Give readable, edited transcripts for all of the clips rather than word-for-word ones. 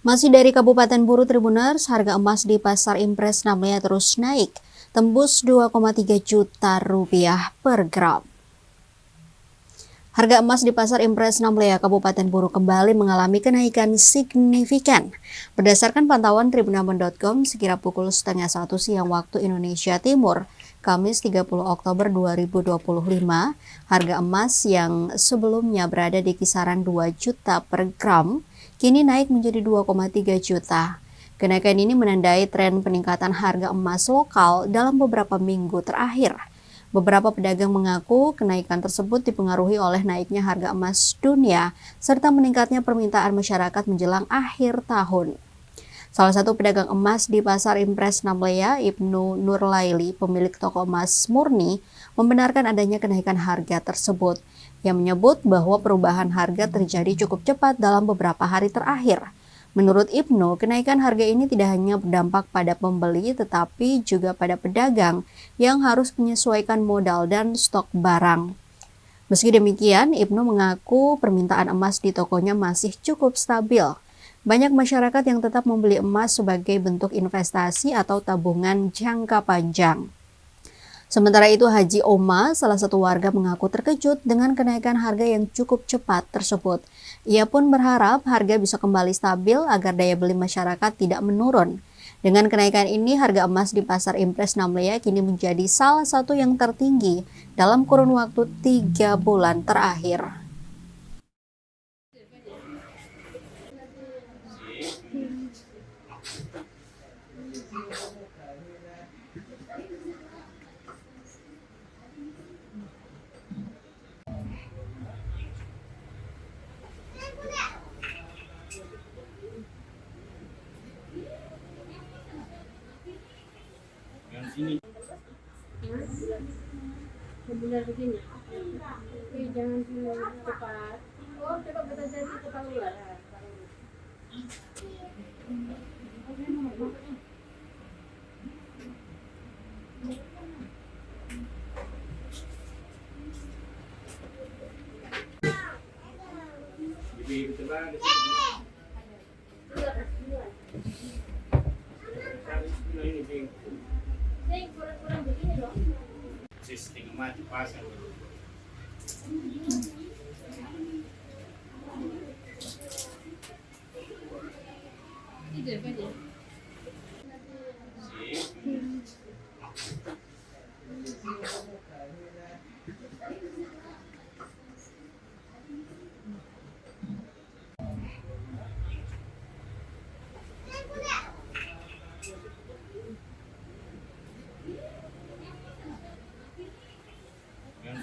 Masih dari Kabupaten Buru Tribuners, harga emas di Pasar Impres Namlia terus naik, tembus 2,3 juta rupiah per gram. Harga emas di Pasar Impres Namlia, Kabupaten Buru kembali mengalami kenaikan signifikan. Berdasarkan pantauan tribunambon.com, sekira pukul 12:30 siang waktu Indonesia Timur, Kamis 30 Oktober 2025, harga emas yang sebelumnya berada di kisaran 2 juta per gram, kini naik menjadi 2,3 juta. Kenaikan ini menandai tren peningkatan harga emas lokal dalam beberapa minggu terakhir. Beberapa pedagang mengaku kenaikan tersebut dipengaruhi oleh naiknya harga emas dunia serta meningkatnya permintaan masyarakat menjelang akhir tahun. Salah satu pedagang emas di Pasar Impres Namlia, Ibnu Nurlaili, pemilik toko emas murni, membenarkan adanya kenaikan harga tersebut. Ia menyebut bahwa perubahan harga terjadi cukup cepat dalam beberapa hari terakhir. Menurut Ibnu, kenaikan harga ini tidak hanya berdampak pada pembeli tetapi juga pada pedagang yang harus menyesuaikan modal dan stok barang. Meski demikian, Ibnu mengaku permintaan emas di tokonya masih cukup stabil. Banyak masyarakat yang tetap membeli emas sebagai bentuk investasi atau tabungan jangka panjang. Sementara itu, Haji Oma, salah satu warga, mengaku terkejut dengan kenaikan harga yang cukup cepat tersebut. Ia pun berharap harga bisa kembali stabil agar daya beli masyarakat tidak menurun. Dengan kenaikan ini, harga emas di Pasar Impres Namlia kini menjadi salah satu yang tertinggi dalam kurun waktu 3 bulan terakhir. Sini. Sebenar begini. Jangan terlalu cepat. Oh, cepat kita jadi ketahuan. Kurang begini dong. Sistem emas di pasar. Tidak banyak.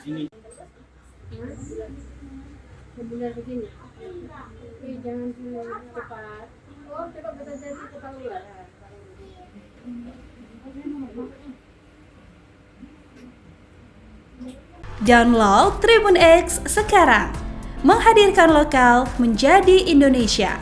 Sini. Sebenar begini. Jangan terlalu cepat. Oh, cepat kita jadi ketahuan. Download Tribun X sekarang, menghadirkan lokal menjadi Indonesia.